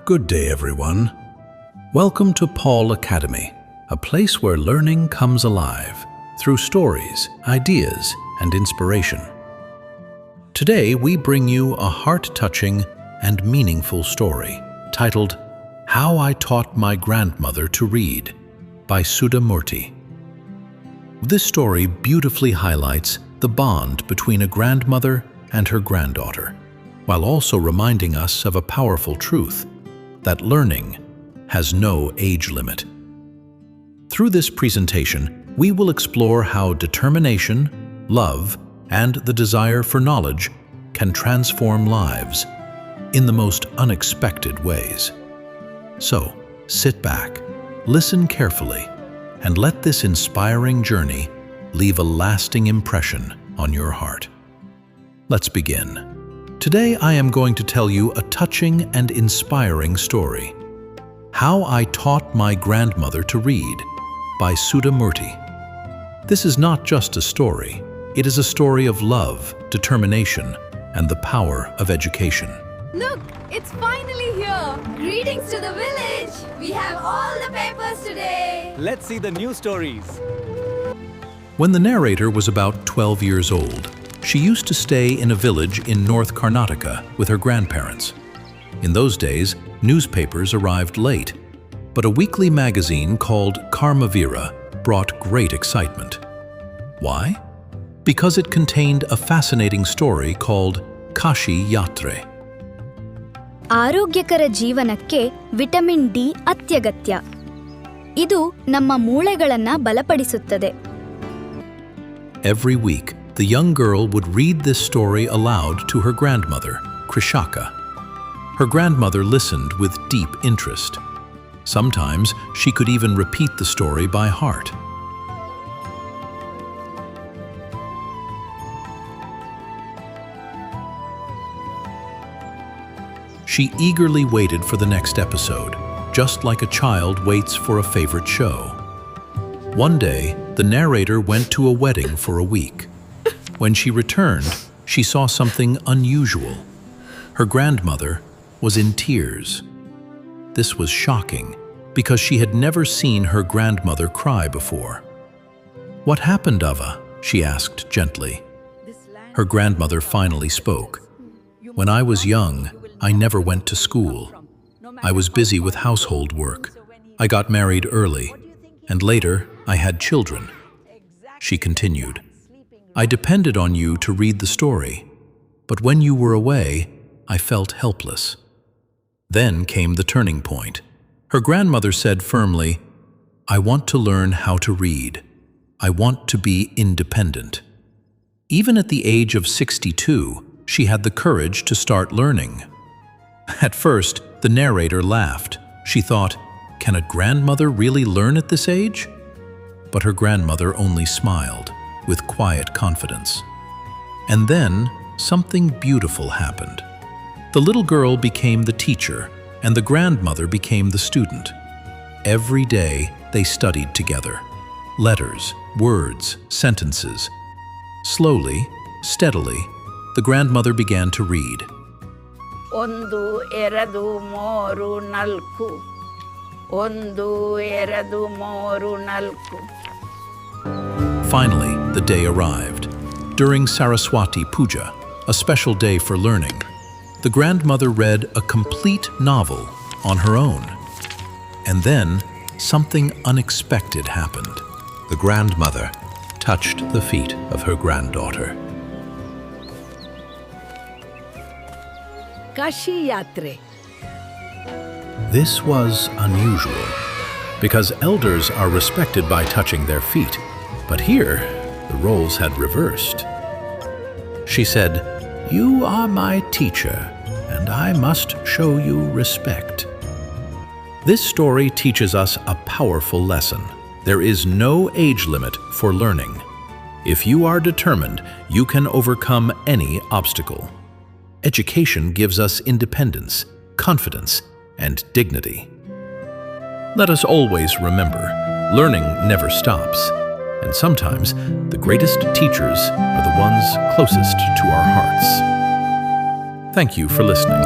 Good day, everyone. Welcome to Paul Academy, a place where learning comes alive through stories, ideas, and inspiration. Today, we bring you a heart-touching and meaningful story titled How I Taught My Grandmother to Read by Sudha Murty. This story beautifully highlights the bond between a grandmother and her granddaughter, while also reminding us of a powerful truth, that learning has no age limit. Through this presentation, we will explore how determination, love, and the desire for knowledge can transform lives in the most unexpected ways. So, sit back, listen carefully, and let this inspiring journey leave a lasting impression on your heart. Let's begin. Today I am going to tell you a touching and inspiring story. How I Taught My Grandmother to Read by Sudha Murty. This is not just a story, it is a story of love, determination, and the power of education. Look, it's finally here! Greetings to the village! We have all the papers today! Let's see the new stories. When the narrator was about 12 years old, she used to stay in a village in North Karnataka with her grandparents. In those days, newspapers arrived late, but a weekly magazine called Karmaveera brought great excitement. Why? Because it contained a fascinating story called Kashi Yatre. ಆರೋಗ್ಯಕರ ಜೀವನಕ್ಕೆ vitamin D ಅತ್ಯಗತ್ಯ. ಇದು ನಮ್ಮ ಮೂಳೆಗಳನ್ನು ಬಲಪಡಿಸುತ್ತದೆ. Every week, the young girl would read this story aloud to her grandmother, Krishtakka. Her grandmother listened with deep interest. Sometimes she could even repeat the story by heart. She eagerly waited for the next episode, just like a child waits for a favorite show. One day, the narrator went to a wedding for a week. When she returned, she saw something unusual. Her grandmother was in tears. This was shocking, because she had never seen her grandmother cry before. "What happened, Avva?" she asked gently. Her grandmother finally spoke. "When I was young, I never went to school. I was busy with household work. I got married early, and later I had children." She continued, "I depended on you to read the story, but when you were away, I felt helpless." Then came the turning point. Her grandmother said firmly, "I want to learn how to read. I want to be independent." Even at the age of 62, she had the courage to start learning. At first, the narrator laughed. She thought, "Can a grandmother really learn at this age?" But her grandmother only smiled, with quiet confidence. And then, something beautiful happened. The little girl became the teacher, and the grandmother became the student. Every day, they studied together. Letters, words, sentences. Slowly, steadily, the grandmother began to read. ಒಂದು ಎರಡು ಮೂರು ನಾಲ್ಕು ಒಂದು ಎರಡು ಮೂರು ನಾಲ್ಕು. Finally, the day arrived. During Saraswati Puja, a special day for learning, the grandmother read a complete novel on her own. And then, something unexpected happened. The grandmother touched the feet of her granddaughter. Kashi Yatre. This was unusual, because elders are respected by touching their feet, but here the roles had reversed. She said, "You are my teacher, and I must show you respect." This story teaches us a powerful lesson. There is no age limit for learning. If you are determined, you can overcome any obstacle. Education gives us independence, confidence, and dignity. Let us always remember, learning never stops, and sometimes the greatest teachers are the ones closest to our hearts. Thank you for listening.